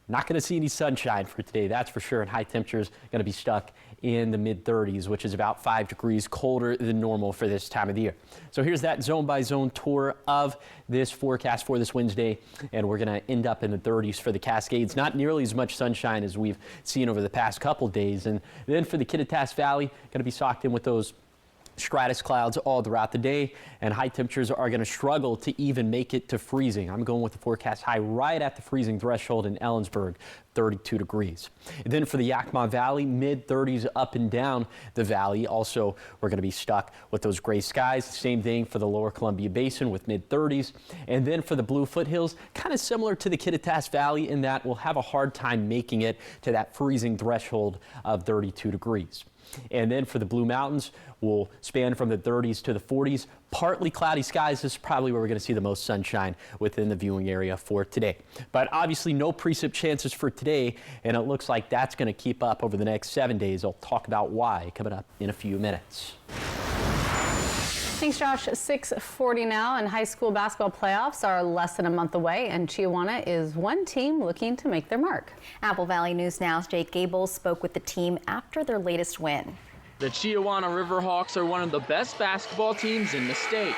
not going to see any sunshine for today, that's for sure, and high temperatures going to be stuck in the mid-30s, which is about 5 degrees colder than normal for this time of the year. So here's that zone-by-zone tour of this forecast for this Wednesday, and we're going to end up in the 30s for the Cascades. Not nearly as much sunshine as we've seen over the past couple days. And then for the Kittitas Valley, going to be socked in with those stratus clouds all throughout the day, and high temperatures are going to struggle to even make it to freezing. I'm going with the forecast high right at the freezing threshold in Ellensburg, 32 degrees. And then for the Yakima Valley, mid-30s up and down the valley. Also, we're going to be stuck with those gray skies. Same thing for the lower Columbia Basin with mid-30s. And then for the Blue Foothills, kind of similar to the Kittitas Valley in that we'll have a hard time making it to that freezing threshold of 32 degrees. And then for the Blue Mountains, we'll span from the 30s to the 40s. Partly cloudy skies. This is probably where we're going to see the most sunshine within the viewing area for today. But obviously no precip chances for today, and it looks like that's going to keep up over the next 7 days. I'll talk about why coming up in a few minutes. Thanks, Josh. 6:40 now, and high school basketball playoffs are less than a month away, and Chiawana is one team looking to make their mark. Apple Valley News Now's Jake Gable spoke with the team after their latest win. The Chiawana Riverhawks are one of the best basketball teams in the state.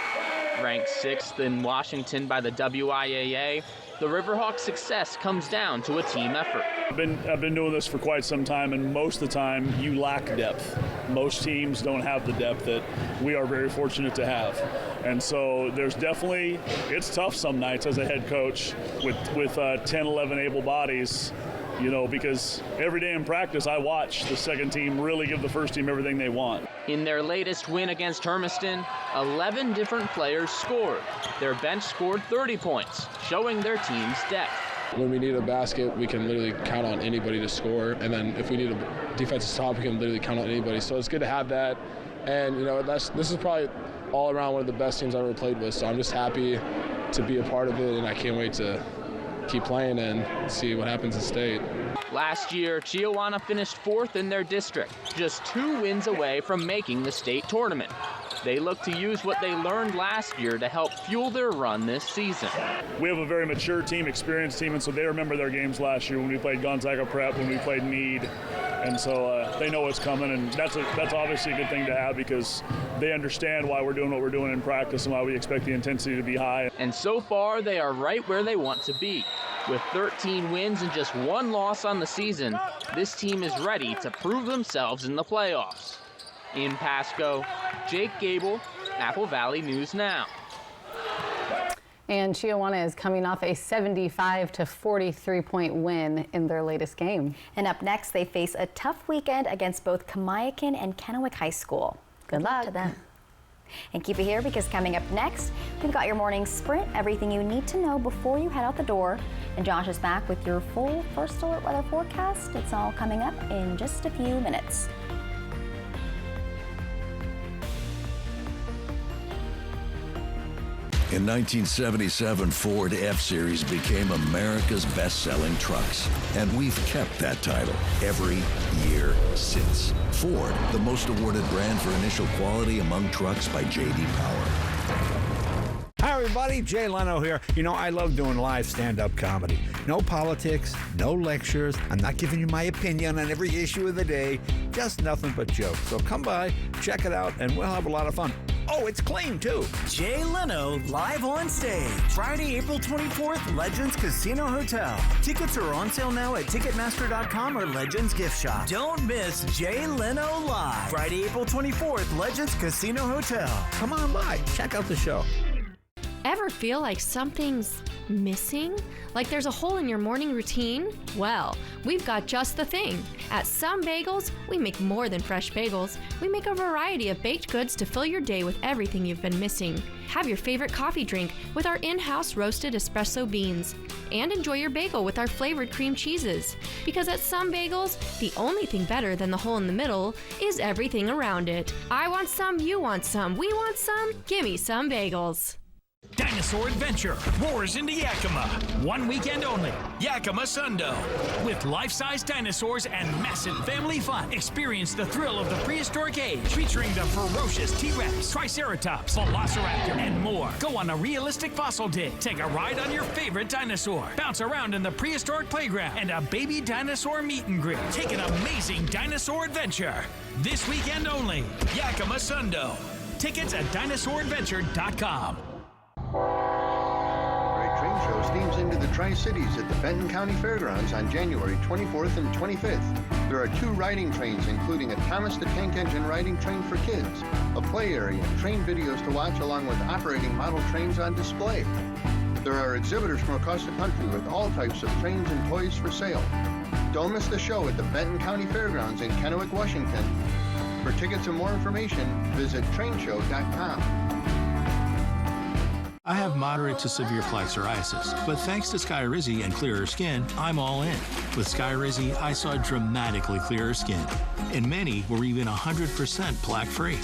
Ranked 6th in Washington by the WIAA, the Riverhawks' success comes down to a team effort. I've been doing this for quite some time, and most of the time you lack depth. Most teams don't have the depth that we are very fortunate to have. And so there's definitely, it's tough some nights as a head coach with 10, 11 able bodies. You know, because every day in practice, I watch the second team really give the first team everything they want. In their latest win against Hermiston, 11 different players scored. Their bench scored 30 points, showing their team's depth. When we need a basket, we can literally count on anybody to score. And then if we need a defensive stop, we can literally count on anybody. So it's good to have that. And, you know, this is probably all around one of the best teams I've ever played with. So I'm just happy to be a part of it, and I can't wait to keep playing and see what happens in state. Last year, Chiawana finished 4th in their district, just 2 wins away from making the state tournament. They look to use what they learned last year to help fuel their run this season. We have a very mature team, experienced team, and so they remember their games last year when we played Gonzaga Prep, when we played Meade, and so they know what's coming, and that's obviously a good thing to have because they understand why we're doing what we're doing in practice and why we expect the intensity to be high. And so far, they are right where they want to be. With 13 wins and just 1 loss on the season, this team is ready to prove themselves in the playoffs. In Pasco, Jake Gable, Apple Valley News Now. And Chiawana is coming off a 75 to 43 point win in their latest game. And up next, they face a tough weekend against both Kamiakin and Kennewick High School. Good luck to them. And keep it here, because coming up next, we've got your morning sprint, everything you need to know before you head out the door. And Josh is back with your full First Alert weather forecast. It's all coming up in just a few minutes. In 1977, Ford F-Series became America's best-selling trucks. And we've kept that title every year since. Ford, the most awarded brand for initial quality among trucks by J.D. Power. Hi, everybody. Jay Leno here. You know, I love doing live stand-up comedy. No politics, no lectures. I'm not giving you my opinion on every issue of the day. Just nothing but jokes. So come by, check it out, and we'll have a lot of fun. Oh, it's clean, too. Jay Leno live on stage. Friday, April 24th, Legends Casino Hotel. Tickets are on sale now at Ticketmaster.com or Legends Gift Shop. Don't miss Jay Leno live. Friday, April 24th, Legends Casino Hotel. Come on by. Check out the show. Ever feel like something's missing? Like there's a hole in your morning routine? Well, we've got just the thing. At Some Bagels, we make more than fresh bagels. We make a variety of baked goods to fill your day with everything you've been missing. Have your favorite coffee drink with our in-house roasted espresso beans. And enjoy your bagel with our flavored cream cheeses. Because at Some Bagels, the only thing better than the hole in the middle is everything around it. I want some, you want some, we want some. Gimme Some Bagels. Dinosaur Adventure roars into Yakima. One weekend only. Yakima Sundo. With life-size dinosaurs and massive family fun. Experience the thrill of the prehistoric age, featuring the ferocious T-Rex, Triceratops, Velociraptor, and more. Go on a realistic fossil dig. Take a ride on your favorite dinosaur. Bounce around in the prehistoric playground and a baby dinosaur meet and greet. Take an amazing dinosaur adventure. This weekend only. Yakima Sundo. Tickets at DinosaurAdventure.com. Great Train Show steams into the Tri-Cities at the Benton County Fairgrounds on January 24th and 25th. There are 2 riding trains, including a Thomas the Tank Engine riding train for kids, a play area, and train videos to watch, along with operating model trains on display. There are exhibitors from across the country with all types of trains and toys for sale. Don't miss the show at the Benton County Fairgrounds in Kennewick, Washington. For tickets and more information, visit trainshow.com. I have moderate to severe plaque psoriasis, but thanks to Skyrizi and clearer skin, I'm all in. With Skyrizi, I saw dramatically clearer skin, and many were even 100% plaque-free.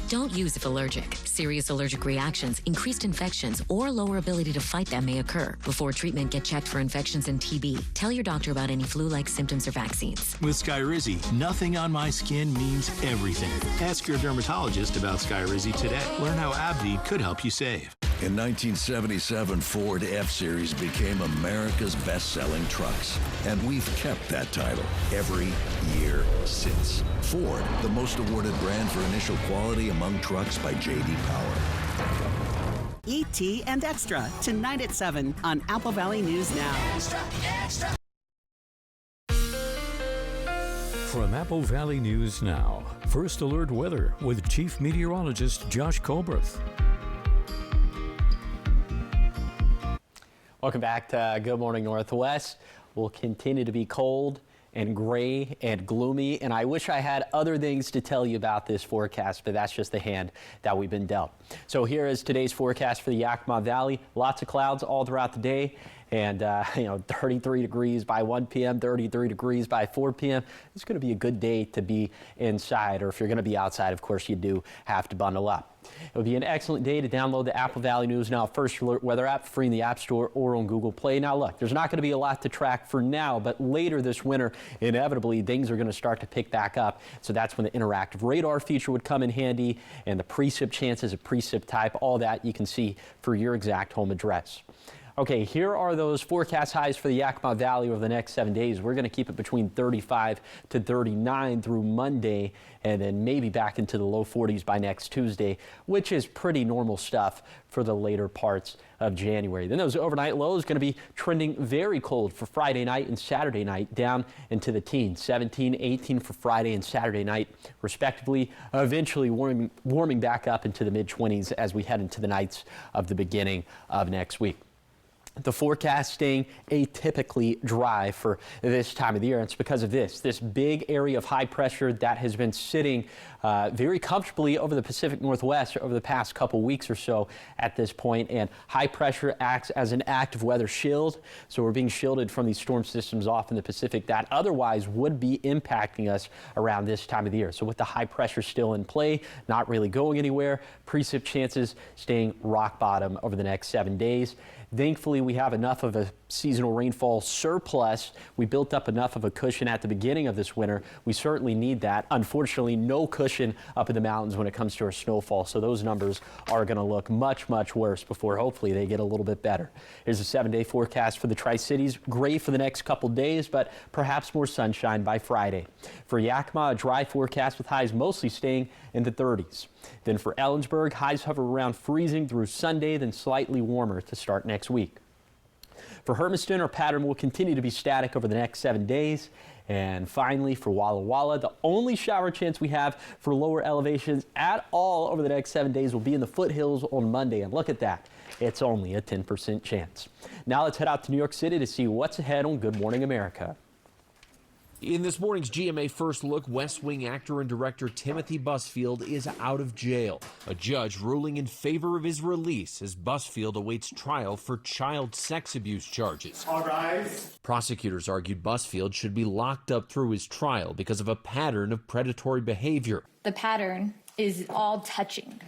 Don't use if allergic. Serious allergic reactions, increased infections, or lower ability to fight them may occur. Before treatment, get checked for infections and TB. Tell your doctor about any flu-like symptoms or vaccines. With Skyrizi, nothing on my skin means everything. Ask your dermatologist about Skyrizi today. Learn how AbbVie could help you save. In 1977, Ford F-Series became America's best-selling trucks. And we've kept that title every year since. Ford, the most awarded brand for initial quality among trucks by J.D. Power. E.T. and Extra, tonight at 7 on Apple Valley News Now. Extra, extra. From Apple Valley News Now, First Alert Weather with Chief Meteorologist Josh Colbreth. Welcome back to Good Morning Northwest. We'll continue to be cold and gray and gloomy, and I wish I had other things to tell you about this forecast, but that's just the hand that we've been dealt. So here is today's forecast for the Yakima Valley. Lots of clouds all throughout the day, and 33 degrees by 1 p.m., 33 degrees by 4 p.m. It's going to be a good day to be inside, or if you're going to be outside, of course, you do have to bundle up. It would be an excellent day to download the Apple Valley News Now First Alert Weather app free in the App Store or on Google Play. Now look, there's not going to be a lot to track for now, but later this winter, inevitably, things are going to start to pick back up. So that's when the interactive radar feature would come in handy, and the precip chances of precip type, all that you can see for your exact home address. Okay, here are those forecast highs for the Yakima Valley over the next 7 days. We're going to keep it between 35 to 39 through Monday, and then maybe back into the low 40s by next Tuesday, which is pretty normal stuff for the later parts of January. Then those overnight lows going to be trending very cold for Friday night and Saturday night, down into the teens, 17, 18 for Friday and Saturday night, respectively, eventually warming back up into the mid-20s as we head into the nights of the beginning of next week. The forecast staying atypically dry for this time of the year. It's because of this big area of high pressure that has been sitting very comfortably over the Pacific Northwest over the past couple weeks or so at this point. And high pressure acts as an active weather shield. So we're being shielded from these storm systems off in the Pacific that otherwise would be impacting us around this time of the year. So with the high pressure still in play, not really going anywhere, precip chances staying rock bottom over the next 7 days. Thankfully, we have enough of a seasonal rainfall surplus. We built up enough of a cushion at the beginning of this winter. We certainly need that. Unfortunately, no cushion up in the mountains when it comes to our snowfall. So those numbers are going to look much, much worse before hopefully they get a little bit better. Here's a 7-day forecast for the Tri-Cities. Gray for the next couple days, but perhaps more sunshine by Friday. For Yakima, a dry forecast with highs mostly staying in the 30s. Then for Ellensburg, highs hover around freezing through Sunday, then slightly warmer to start next week. For Hermiston, our pattern will continue to be static over the next 7 days. And finally, for Walla Walla, the only shower chance we have for lower elevations at all over the next 7 days will be in the foothills on Monday. And look at that. It's only a 10% chance. Now let's head out to New York City to see what's ahead on Good Morning America. In this morning's GMA First Look, West Wing actor and director Timothy Busfield is out of jail. A judge ruling in favor of his release as Busfield awaits trial for child sex abuse charges. All rise. Prosecutors argued Busfield should be locked up through his trial because of a pattern of predatory behavior. The pattern is all touching.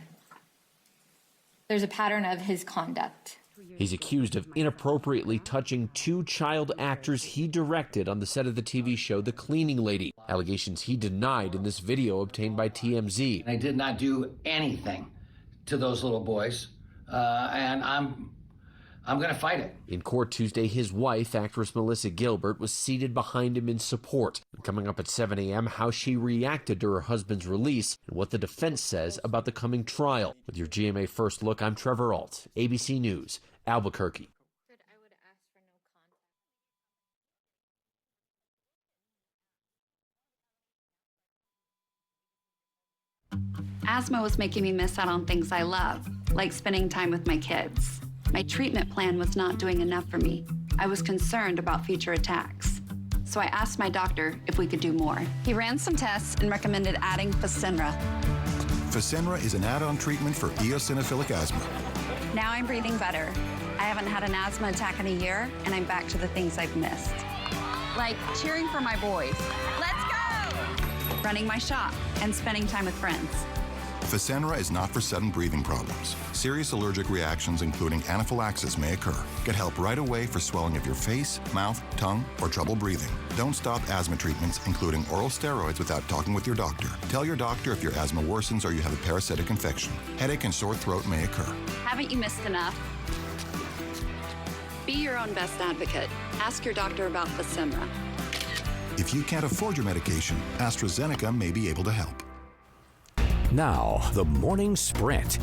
There's a pattern of his conduct. He's accused of inappropriately touching 2 child actors he directed on the set of the TV show The Cleaning Lady. Allegations he denied in this video obtained by TMZ. I did not do anything to those little boys, and I'm going to fight it. In court Tuesday, his wife, actress Melissa Gilbert, was seated behind him in support. Coming up at 7 a.m., how she reacted to her husband's release and what the defense says about the coming trial. With your GMA First Look, I'm Trevor Ault, ABC News, Albuquerque. Asthma was making me miss out on things I love, like spending time with my kids. My treatment plan was not doing enough for me. I was concerned about future attacks. So I asked my doctor if we could do more. He ran some tests and recommended adding Fasenra. Fasenra is an add-on treatment for eosinophilic asthma. Now I'm breathing better. I haven't had an asthma attack in a year, and I'm back to the things I've missed. Like cheering for my boys. Let's go! Running my shop and spending time with friends. Fasenra is not for sudden breathing problems. Serious allergic reactions, including anaphylaxis, may occur. Get help right away for swelling of your face, mouth, tongue, or trouble breathing. Don't stop asthma treatments, including oral steroids, without talking with your doctor. Tell your doctor if your asthma worsens or you have a parasitic infection. Headache and sore throat may occur. Haven't you missed enough? Be your own best advocate. Ask your doctor about Fasenra. If you can't afford your medication, AstraZeneca may be able to help. Now, the Morning Sprint.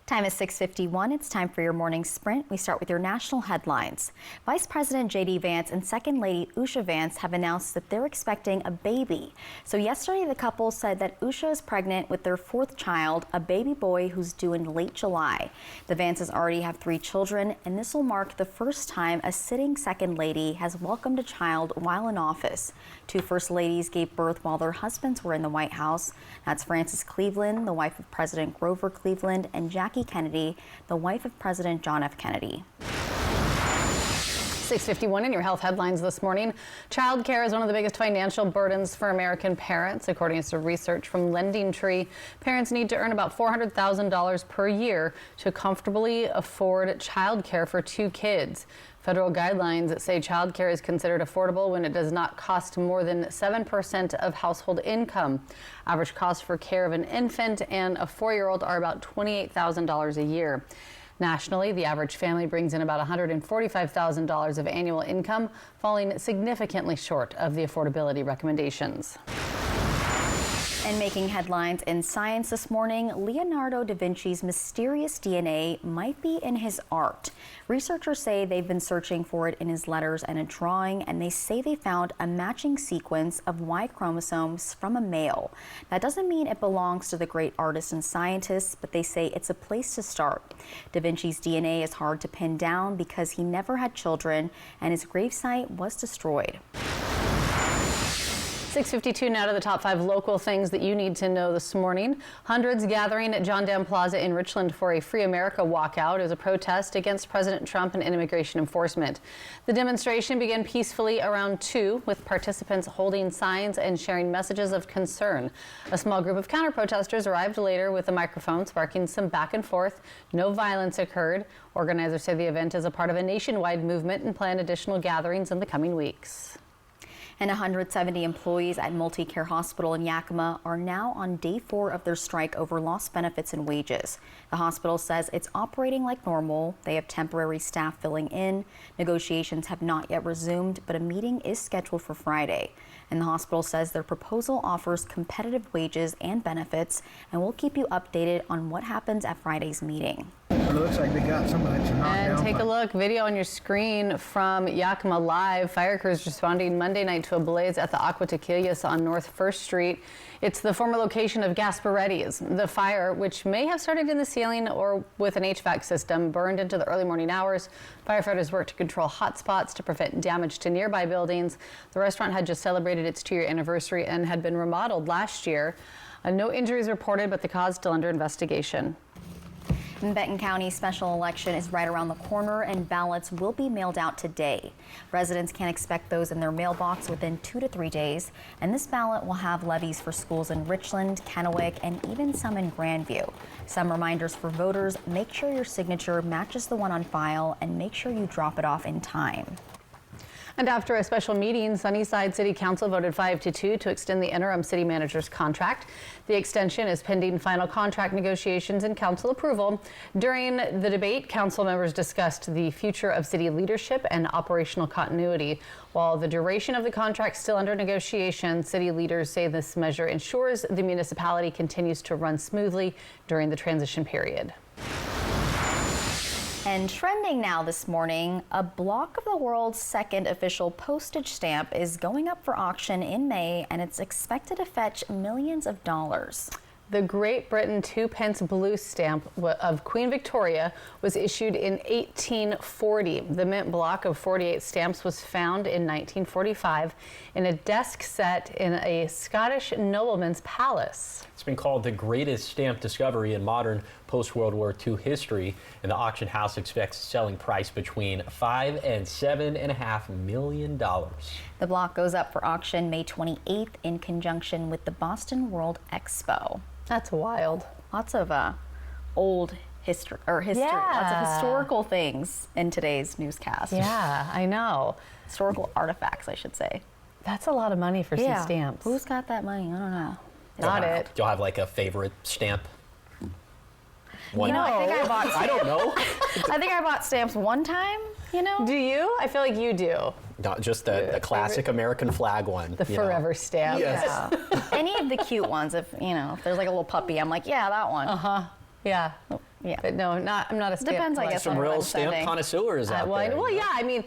Time is 6:51. It's time for your morning sprint. We start with your national headlines. Vice President J.D. Vance and Second Lady Usha Vance have announced that they're expecting a baby. So yesterday, the couple said that Usha is pregnant with their 4th child, a baby boy who's due in late July. The Vances already have 3 children, and this will mark the first time a sitting Second Lady has welcomed a child while in office. 2 First Ladies gave birth while their husbands were in the White House. That's Frances Cleveland, the wife of President Grover Cleveland, and Jackie Kennedy, the wife of President John F. Kennedy. 6:51 in your health headlines this morning. Child care is one of the biggest financial burdens for American parents. According to research from Lending Tree, parents need to earn about $400,000 per year to comfortably afford child care for 2 kids. Federal guidelines say child care is considered affordable when it does not cost more than 7% of household income. Average costs for care of an infant and a 4-year-old are about $28,000 a year. Nationally, the average family brings in about $145,000 of annual income, falling significantly short of the affordability recommendations. And making headlines in science this morning, Leonardo da Vinci's mysterious DNA might be in his art. Researchers say they've been searching for it in his letters and a drawing, and they say they found a matching sequence of Y chromosomes from a male. That doesn't mean it belongs to the great artist and scientist, but they say it's a place to start. Da Vinci's DNA is hard to pin down because he never had children, and his gravesite was destroyed. 6:52 now to the top 5 local things that you need to know this morning. Hundreds gathering at John Dam Plaza in Richland for a Free America walkout as a protest against President Trump and immigration enforcement. The demonstration began peacefully around 2 with participants holding signs and sharing messages of concern. A small group of counter-protesters arrived later with a microphone sparking some back and forth. No violence occurred. Organizers say the event is a part of a nationwide movement and plan additional gatherings in the coming weeks. And 170 employees at Multicare Hospital in Yakima are now on day 4 of their strike over lost benefits and wages. The hospital says it's operating like normal. They have temporary staff filling in. Negotiations have not yet resumed, but a meeting is scheduled for Friday. And the hospital says their proposal offers competitive wages and benefits, and we'll keep you updated on what happens at Friday's meeting. It looks like they got somebody to knock down. And take a look, video on your screen from Yakima Live. Fire crews responding Monday night to a blaze at the Aqua Tequilias on North 1st Street. It's the former location of Gasparetti's. The fire, which may have started in the ceiling or with an HVAC system, burned into the early morning hours. Firefighters worked to control hot spots to prevent damage to nearby buildings. The restaurant had just celebrated its 2-year anniversary and had been remodeled last year. No injuries reported, but the cause still under investigation. Benton County special election is right around the corner, and ballots will be mailed out today. Residents can expect those in their mailbox within 2 to 3 days, and this ballot will have levies for schools in Richland, Kennewick, and even some in Grandview. Some reminders for voters: make sure your signature matches the one on file, and make sure you drop it off in time. And after a special meeting, Sunnyside City Council voted 5-2 to extend the interim city manager's contract. The extension is pending final contract negotiations and council approval. During the debate, council members discussed the future of city leadership and operational continuity. While the duration of the contract is still under negotiation, city leaders say this measure ensures the municipality continues to run smoothly during the transition period. And trending now this morning, a block of the world's second official postage stamp is going up for auction in May, and it's expected to fetch millions of dollars. The Great Britain 2-pence blue stamp of Queen Victoria was issued in 1840. The mint block of 48 stamps was found in 1945 in a desk set in a Scottish nobleman's palace. It's been called the greatest stamp discovery in modern post-World War II history, and the auction house expects a selling price between $5 and $7.5 million. The block goes up for auction May 28th in conjunction with the Boston World Expo. That's wild. Lots of old history, Yeah. Lots of historical things in today's newscast. Yeah, I know. Historical artifacts, I should say. That's a lot of money for some stamps. Who's got that money? I don't know. Not it. Do you have like a favorite stamp? One. You know, I think I bought. I don't know. I think I bought stamps one time. You know? Do you? I feel like you do. Not just the classic American flag one. The forever stamp. Yes. Yeah. Any of the cute ones. If there's like a little puppy, I'm like, yeah, that one. Yeah. Yeah. But no, I'm not a stamp. Depends, I guess. Some real stamp connoisseurs out there. Well, yeah. I mean,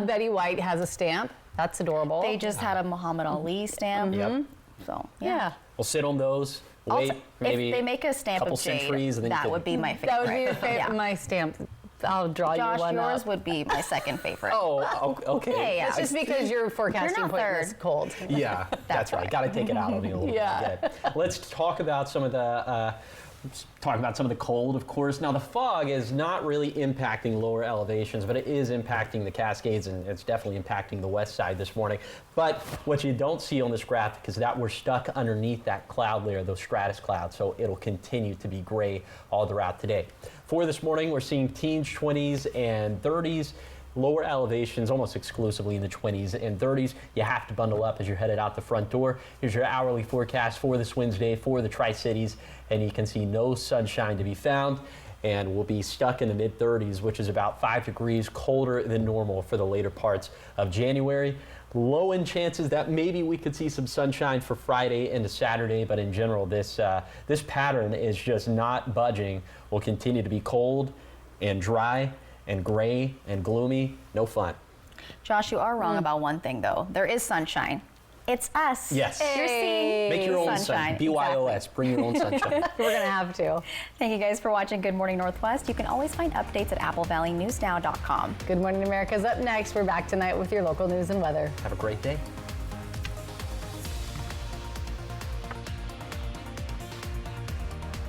Betty White has a stamp. That's adorable. They just had a Muhammad Ali stamp. Yep. So yeah. We'll sit on those. Wait, maybe if they make a stamp couple of Jade, centuries, and then that would be my favorite. That would be your favorite. My stamp. I'll draw Josh, you one yours up. would be my second favorite. Oh, okay. Yeah. It's just because you're forecasting not pointless third. cold. Yeah, that's right. Got to take it out on me a little bit. I get it. Let's talk about some of the cold, of course. Now, the fog is not really impacting lower elevations, but it is impacting the Cascades, and it's definitely impacting the west side this morning. But what you don't see on this graphic is that we're stuck underneath that cloud layer, those stratus clouds, so it'll continue to be gray all throughout today. For this morning, we're seeing teens, 20s, and 30s. Lower elevations almost exclusively in the 20s and 30s. You have to bundle up as you're headed out the front door. Here's your hourly forecast for this Wednesday for the Tri-Cities, and you can see no sunshine to be found. and we'll be stuck in the mid-30s, which is about 5 degrees colder than normal for the later parts of January. Low in chances that maybe we could see some sunshine for Friday into Saturday, but in general, this pattern is just not budging. Will continue to be cold and dry and gray and gloomy. No fun. Josh, you are wrong about one thing, though. There is sunshine. It's us. Yes. You're seeing Make your own sunshine. BYOS. Exactly. Bring your own sunshine. We're going to have to. Thank you guys for watching Good Morning Northwest. You can always find updates at applevalleynewsnow.com. Good Morning America is up next. We're back tonight with your local news and weather. Have a great day.